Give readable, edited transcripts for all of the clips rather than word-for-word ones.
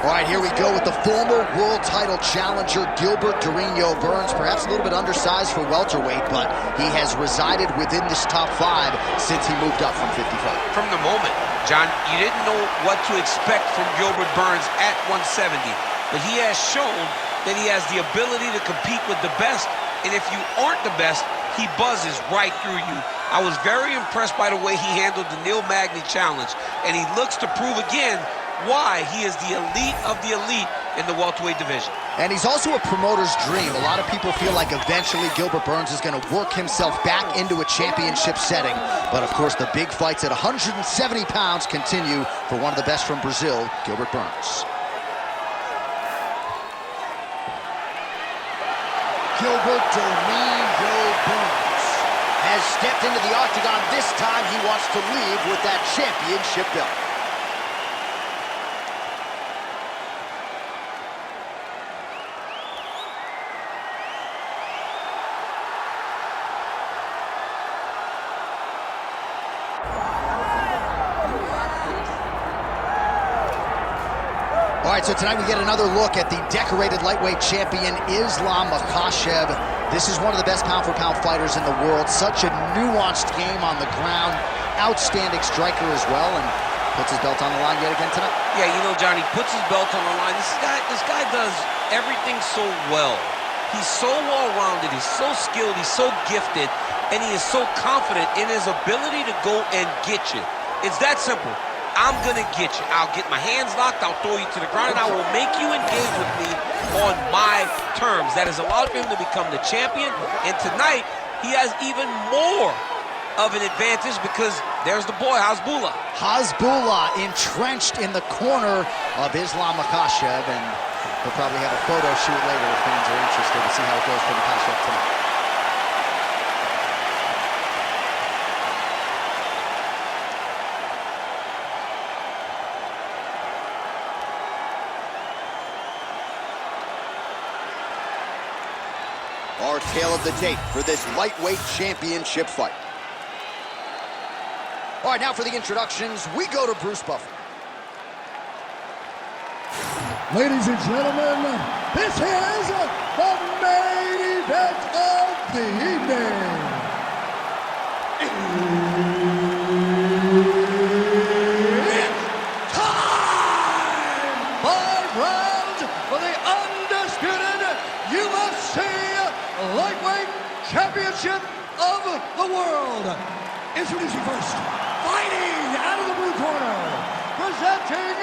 All right, here we go with the former world title challenger, Gilbert Burns. Perhaps a little bit undersized for welterweight, but he has resided within this top 5 since he moved up from 55. From the moment, John, you didn't know what to expect from Gilbert Burns at 170, but he has shown that he has the ability to compete with the best, and if you aren't the best, he buzzes right through you. I was very impressed by the way he handled the Neil Magny challenge, and he looks to prove again why he is the elite of the elite in the welterweight division. And he's also a promoter's dream. A lot of people feel like eventually Gilbert Burns is going to work himself back into a championship setting. But of course, the big fights at 170 pounds continue for one of the best from Brazil, Gilbert Burns. Gilbert Burns has stepped into the octagon. This time he wants to leave with that championship belt. All right, so tonight we get another look at the decorated lightweight champion, Islam Makhachev. This is one of the best pound-for-pound fighters in the world. Such a nuanced game on the ground. Outstanding striker as well, and puts his belt on the line yet again tonight. Yeah, you know, Johnny, puts his belt on the line. This guy does everything so well. He's so well-rounded, he's so skilled, he's so gifted, and he is so confident in his ability to go and get you. It's that simple. I'm gonna get you. I'll get my hands locked, I'll throw you to the ground, and I will make you engage with me on my terms. That has allowed him to become the champion, and tonight, he has even more of an advantage because there's the boy, Hasbullah. Hasbullah entrenched in the corner of Islam Makhachev, and he'll probably have a photo shoot later if fans are interested to see how it goes for Makhachev tonight. Our tale of the tape for this lightweight championship fight. All right, now for the introductions, we go to Bruce Buffer. Ladies and gentlemen, this is the main event of the evening. It's time! 5 rounds for the undisputed UFC Lightweight Championship of the world. Introducing first, fighting out of the blue corner, presenting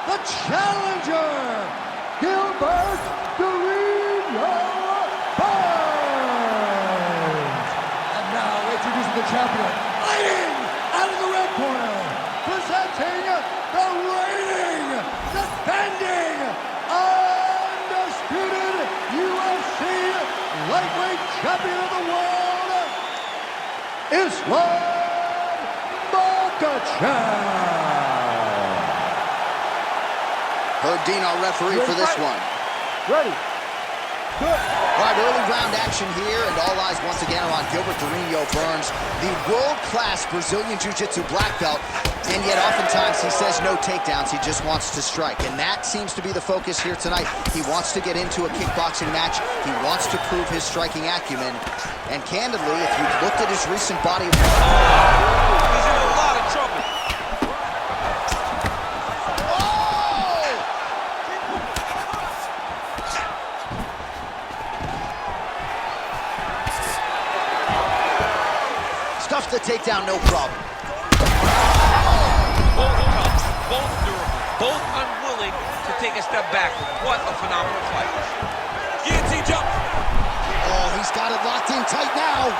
the challenger, Gilbert Burns. And now introducing the champion, fighting out of the red corner, presenting the reigning, defending, undisputed UFC lightweight champion of the world, Islam Makhachev. Herb Dean, our referee for this one. Ready. Good. All right, early round action here, and all eyes once again are on Gilbert Burns, the world-class Brazilian Jiu-Jitsu black belt, and yet oftentimes he says no takedowns, he just wants to strike, and that seems to be the focus here tonight. He wants to get into a kickboxing match, he wants to prove his striking acumen, and candidly, if you've looked at his recent body of work, He's in a lot of trouble. stuffs the takedown, no problem. Both tough, both durable, both unwilling to take a step back. What a phenomenal fight. Guillotine jump. Oh, he's got it locked in tight now.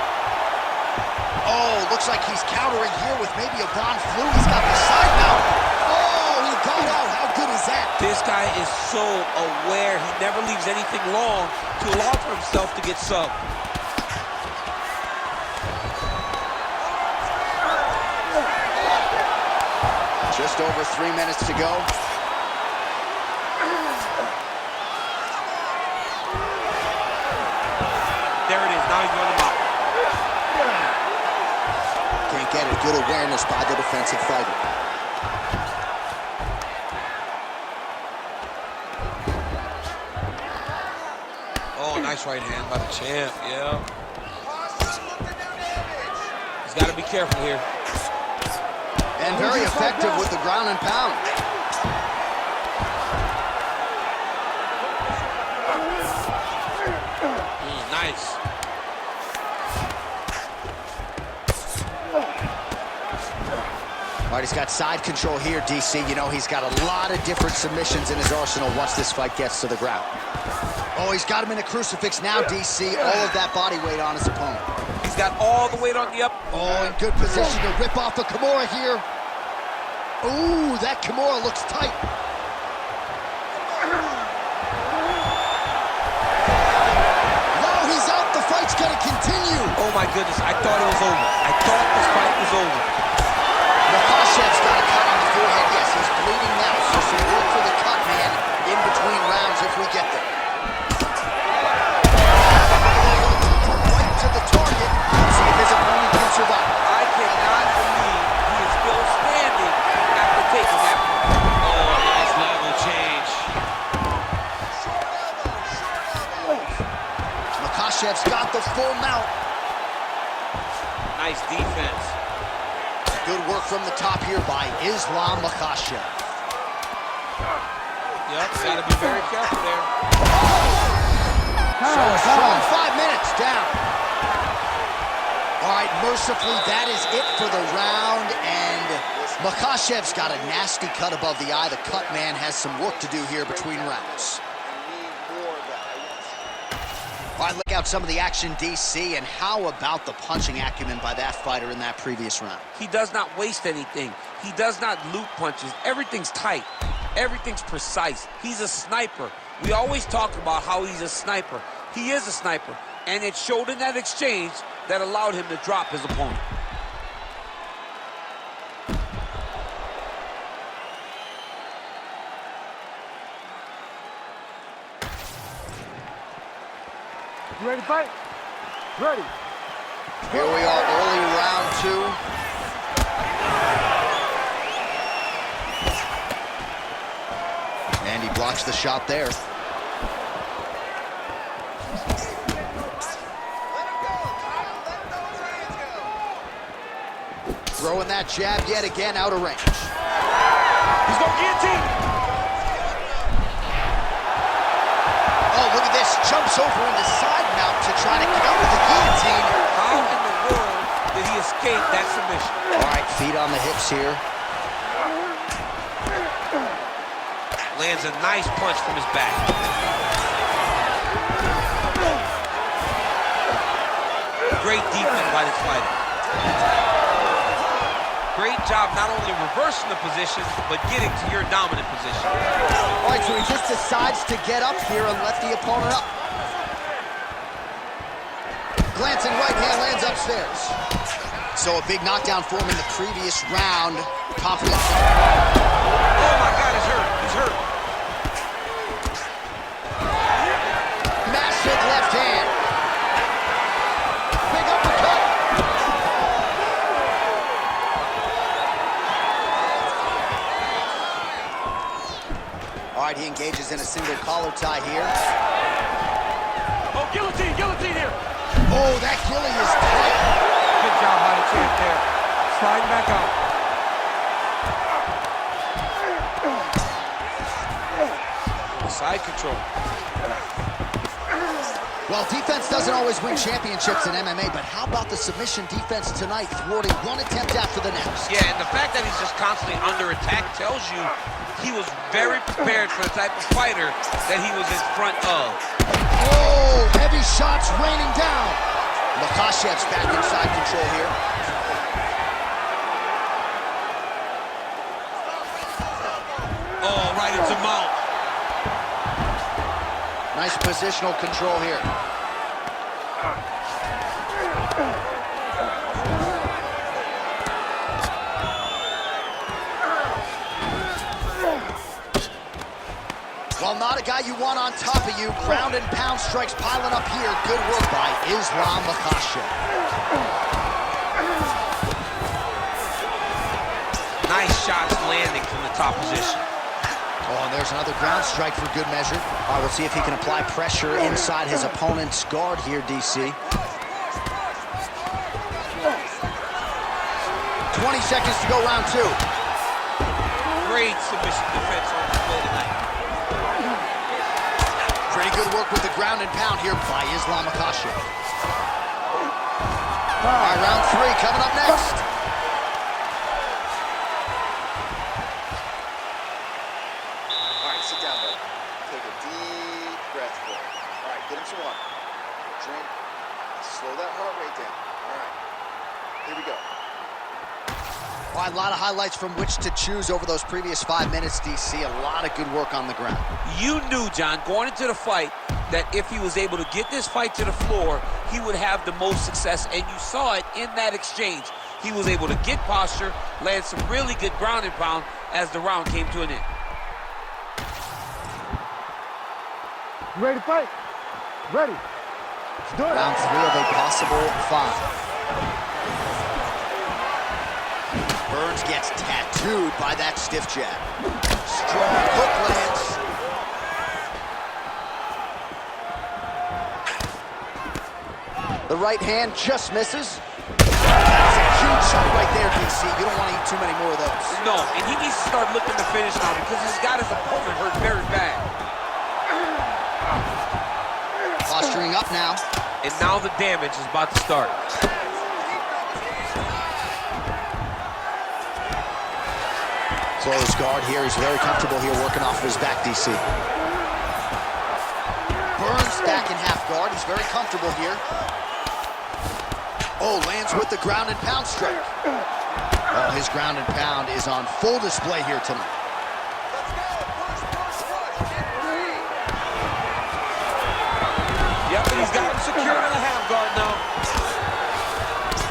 Oh, looks like he's countering here with maybe a Von Flue. He's got the side mount. Oh, he got out. How good is that? This guy is so aware. He never leaves anything long to allow for himself to get subbed. Just over 3 minutes to go. There it is. Now he's going to mount. Can't get it. Good awareness by the defensive fighter. Nice right hand by the champ, yeah. He's got to be careful here. And very effective with the ground and pound. Nice. All right, he's got side control here, DC. You know, he's got a lot of different submissions in his arsenal once this fight gets to the ground. Oh, he's got him in a crucifix now, DC. All of that body weight on his opponent. He's got all the weight on the up. Oh, in good position to rip off the Kimura here. Ooh, that Kimura looks tight. No, he's out. The fight's gonna continue. Oh my goodness, I thought it was over. I thought this fight was over. Makhachev's got a cut on the forehead. Yes, he's bleeding now, so some work for the cut man in between rounds if we get there. Right to the target. See if his opponent can survive. I cannot believe he is still standing after taking that. Oh, nice level change. Makhachev's got the full mount. Nice defense. Good work from the top here by Islam Makhachev. Yep, gotta be very careful there. Strong 5 minutes down. All right, mercifully, that is it for the round, and Makhachev's got a nasty cut above the eye. The cut man has some work to do here between rounds. All right, look out some of the action, DC, and how about the punching acumen by that fighter in that previous round? He does not waste anything. He does not loop punches. Everything's tight. Everything's precise. He's a sniper. We always talk about how he's a sniper. He is a sniper, and it showed in that exchange that allowed him to drop his opponent. You ready to fight? Ready. Here we are, early round 2. And he blocks the shot there. Throwing that jab yet again out of range. He's going guillotine. Oh, look at this. Jumps over into side mount to try to counter the guillotine. How in the world did he escape that submission? All right, feet on the hips here. Lands a nice punch from his back. Great defense by this fighter. Great job not only reversing the position, but getting to your dominant position. All right, so he just decides to get up here and let the opponent up. Glancing right hand lands upstairs. So a big knockdown for him in the previous round. Confidence. Oh my God, he's hurt. He's hurt. Massive left hand. Big uppercut. All right, he engages in a single collar tie here. Oh, guillotine, guillotine here. Oh, that gilly is tight. Good job by the champ there. Sliding back out. Side control. Well, defense doesn't always win championships in MMA, but how about the submission defense tonight, thwarting one attempt after the next? Yeah, and the fact that he's just constantly under attack tells you he was very prepared for the type of fighter that he was in front of. Oh, heavy shots raining down. Makhachev's back inside control here. Oh, right into mount. Nice positional control here. Well, not a guy you want on top of you. Ground and pound strikes piling up here. Good work by Islam Makhachev. Nice shots landing from the top position. Oh, and there's another ground strike for good measure. All right, we'll see if he can apply pressure inside his opponent's guard here, DC. 20 seconds to go, round 2. Great submission defense on display tonight. Pretty good work with the ground and pound here by Islam Makhachev. All right, round 3 coming up next. All right, sit down, buddy. Take a deep breath for it. All right, get him some water. Drink. Slow that heart rate down. All right, here we go. All right, a lot of highlights from which to choose over those previous 5 minutes, DC. A lot of good work on the ground. You knew, John, going into the fight, that if he was able to get this fight to the floor, he would have the most success, and you saw it in that exchange. He was able to get posture, land some really good ground and pound as the round came to an end. You ready to fight? Ready. Let's do it. Round 3 of a possible 5. Burns gets tattooed by that stiff jab. Strong hook lands. The right hand just misses. That's a huge shot right there, DC. You don't want to eat too many more of those. No, and he needs to start looking to finish now because he's got his opponent hurt very bad. Posturing up now. And now the damage is about to start. Close guard here. He's very comfortable here working off of his back, DC. Burns back in half guard. He's very comfortable here. Oh, lands with the ground and pound strike. Oh, his ground and pound is on full display here tonight. Yep, and he's got him secured in the half guard now.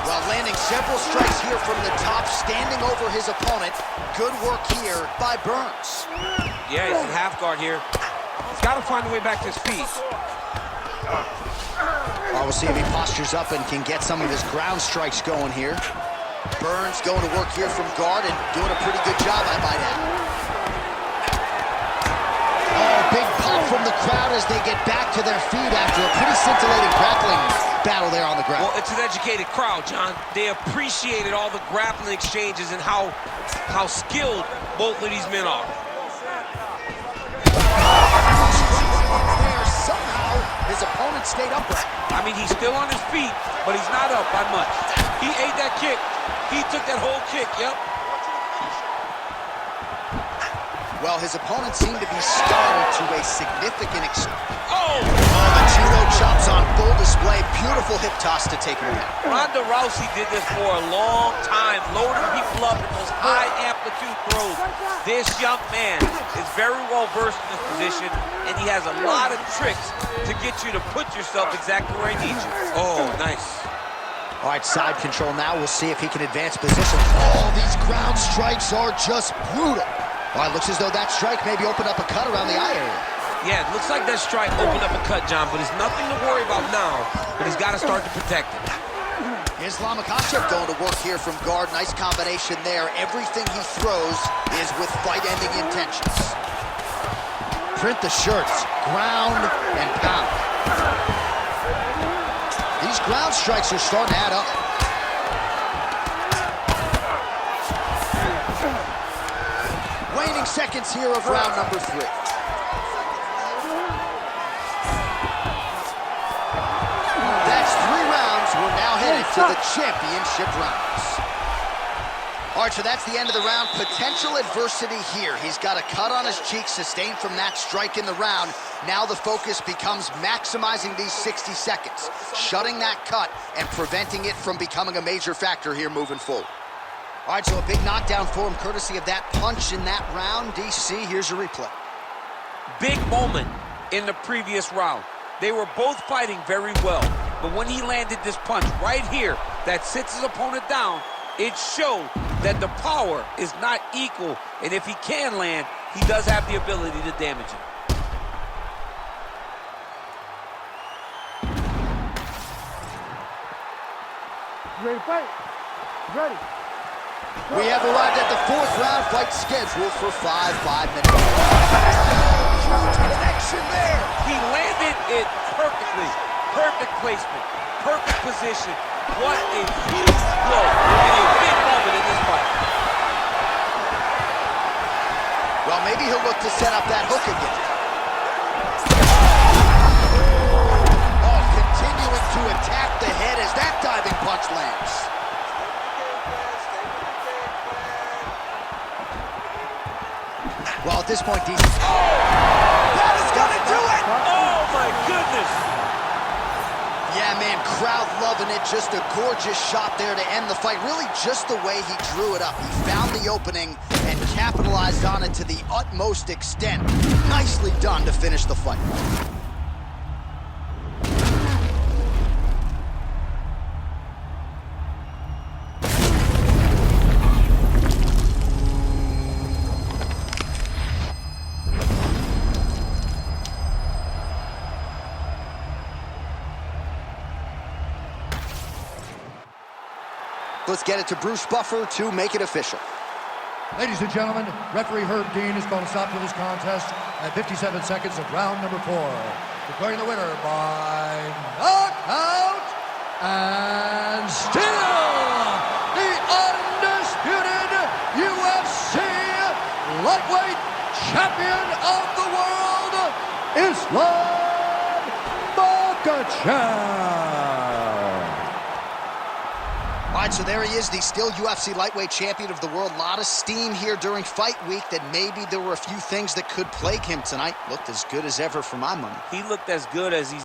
While landing several strikes here from the top, standing over his opponent. Good work here by Burns. Yeah, he's in half guard here. He's got to find a way back to his feet. We'll see if he postures up and can get some of his ground strikes going here. Burns going to work here from guard and doing a pretty good job, I might add. Oh, big pop from the crowd as they get back to their feet after a pretty scintillating grappling battle there on the ground. Well, it's an educated crowd, John. They appreciated all the grappling exchanges and how skilled both of these men are. Somehow, his opponent stayed upright. I mean, he's still on his feet, but he's not up by much. He ate that kick. He took that whole kick, yep. Well, his opponent seemed to be startled to a significant extent. Oh! The judo chops on full display. Beautiful hip toss to take him down. Ronda Rousey did this for a long time, loading people up in those high amplitude throws. This young man is very well versed in this position, and he has a lot of tricks to get you to put yourself exactly where he needs you. Oh, nice. All right, side control now. We'll see if he can advance position. Oh, these ground strikes are just brutal. All right, looks as though that strike maybe opened up a cut around the eye area. Yeah, it looks like that strike opened up a cut, John, but it's nothing to worry about now, but he's got to start to protect it. Islam Makhachev going to work here from guard. Nice combination there. Everything he throws is with fight-ending intentions. Print the shirts, ground and pound. These ground strikes are starting to add up. Waning seconds here of round number 3. That's 3 rounds. We're now headed to the championship rounds. All right, so that's the end of the round. Potential adversity here. He's got a cut on his cheek sustained from that strike in the round. Now the focus becomes maximizing these 60 seconds, shutting that cut and preventing it from becoming a major factor here moving forward. All right, so a big knockdown for him courtesy of that punch in that round. DC, here's a replay. Big moment in the previous round. They were both fighting very well, but when he landed this punch right here that sits his opponent down, it showed that the power is not equal, and if he can land, he does have the ability to damage him. You ready to fight? Ready. We have arrived at the 4th round fight scheduled for 5 minutes. Huge connection there. He landed it perfectly. Perfect placement. Perfect position. What a huge blow in a big moment in this fight. Well, maybe he'll look to set up that hook again. Oh, continuing to attack the head as that diving punch lands. Well, at this point, DC... That is gonna do it! Oh, my goodness! Yeah, man, crowd loving it. Just a gorgeous shot there to end the fight. Really just the way he drew it up. He found the opening and capitalized on it to the utmost extent. Nicely done to finish the fight. Let's get it to Bruce Buffer to make it official. Ladies and gentlemen, referee Herb Dean is going to stop to this contest at 57 seconds of round number 4. Declaring the winner by knockout and still the undisputed UFC lightweight champion of the world, Islam Makhachev. All right, so there he is, the still UFC lightweight champion of the world. A lot of steam here during fight week that maybe there were a few things that could plague him tonight. Looked as good as ever for my money. He looked as good as he's